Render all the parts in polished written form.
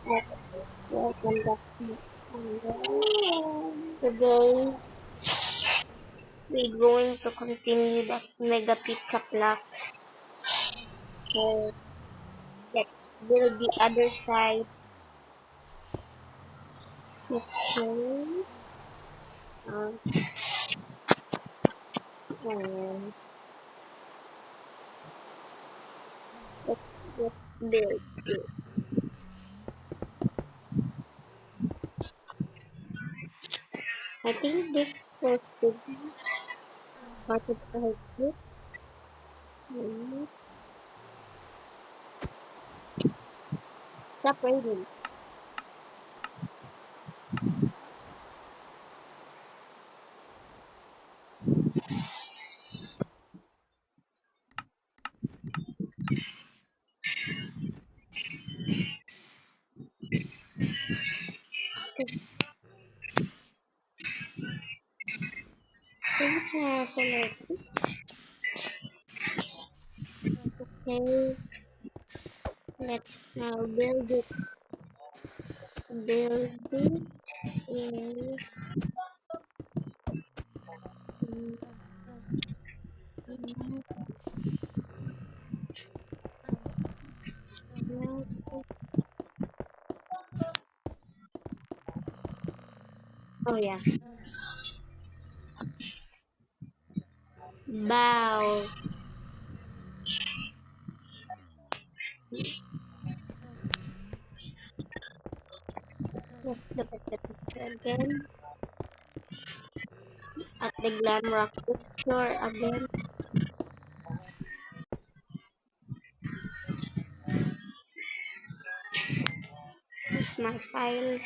Welcome back to my channel. Today, we're going to continue the Mega Pizza Blocks. So, let's build the other side. Kitchen. And let's build it. I think this was the part of the house. Stop raining. Thank you so much. Okay, let's now build it. Build it in. Oh yeah. Bow. Let's look at the picture again. At the glam rock picture again. Here's my file.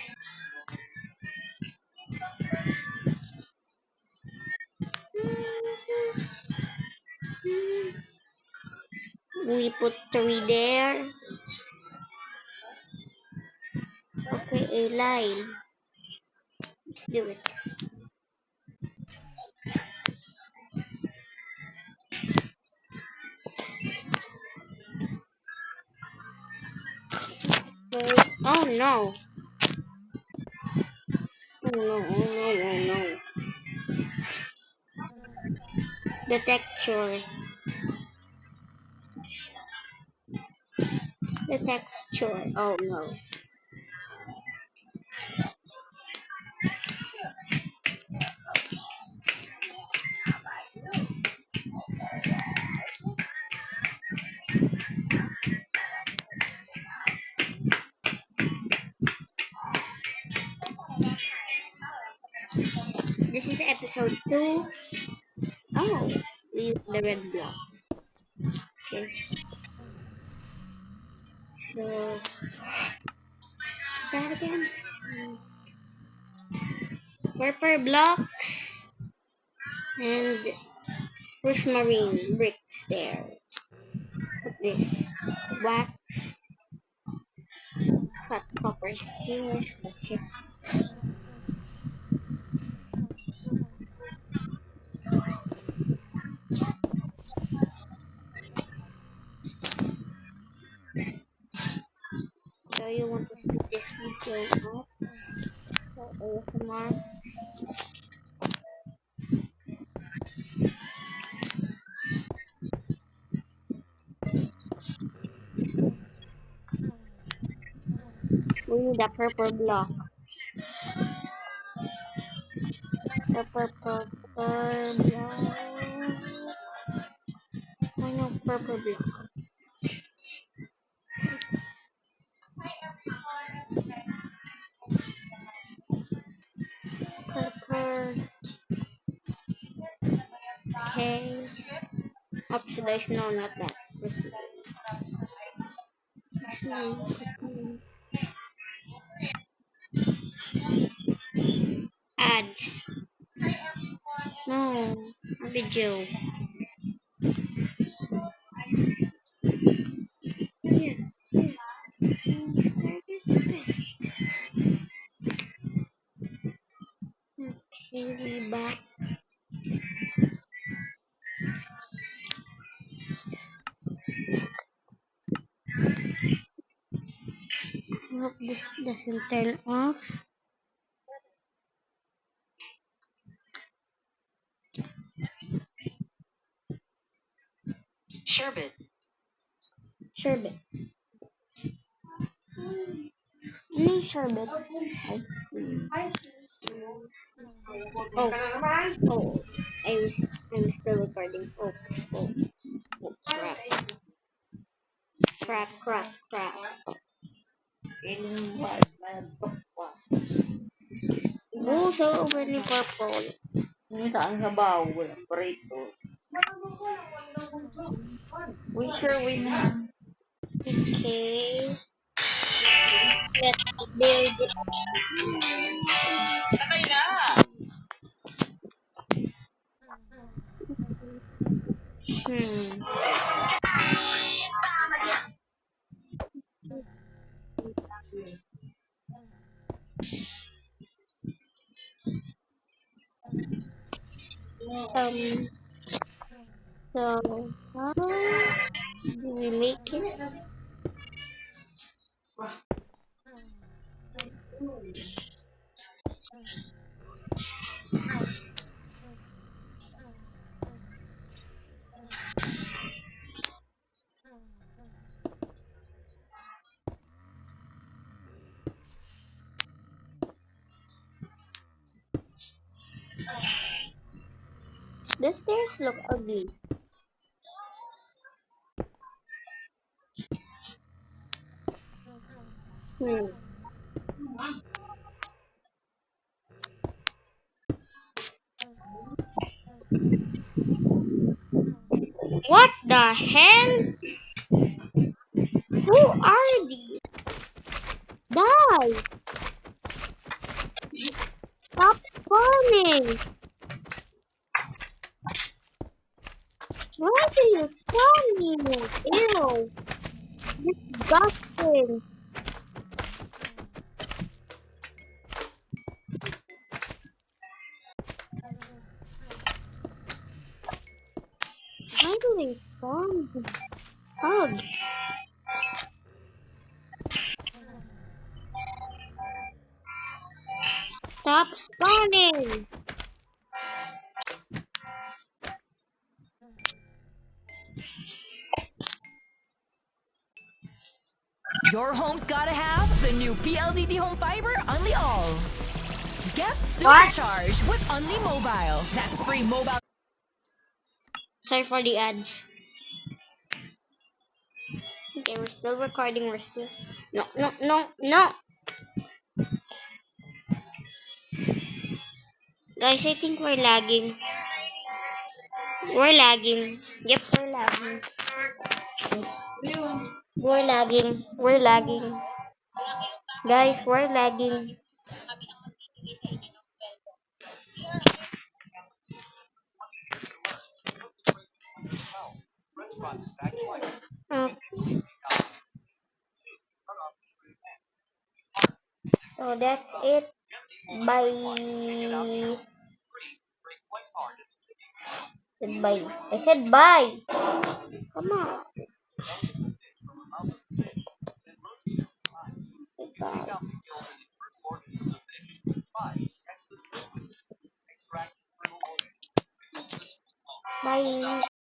We put three there. Okay, a line. Let's do it. Okay. Oh no. Oh no, oh no, oh no. The texture. The texture. Oh no. This is episode 2. Oh, we use the red block. Okay. So, that again. Purple blocks and marine bricks there. Put this. Wax. Cut copper here. Okay. So you want to speed this video up. So ASMR. We need a purple block. The purple block. I know purple block. Purple. Okay. Oxidation. No, not that. Ads. No. A video. Here. Okay, we back. hope this doesn't turn off. Sherbet. Sherbet. Ano yung sherbet? Oh. Oh. I'm still recording. Oh. Crap. Crap. So many purple. Ini saan sabaw, wala prito. We sure we na. Okay. Let's build it. So how do we make it? The stairs look ugly. What the hell? Who are these? Die! Stop spawning! Why do you spawn me? Ew! Disgusting! Why do they spawn me? Ugh! Stop spawning! Your home's gotta have the new PLDT Home Fiber Unli All. Get What? supercharged with Unli Mobile. That's free mobile. Sorry for the ads. Okay, we're still recording. We're still. No! Guys, I think we're lagging. We're lagging. Yep, we're lagging. We're lagging. Guys, we're lagging. Okay. So that's it. Bye. Said bye. I said bye. Come on.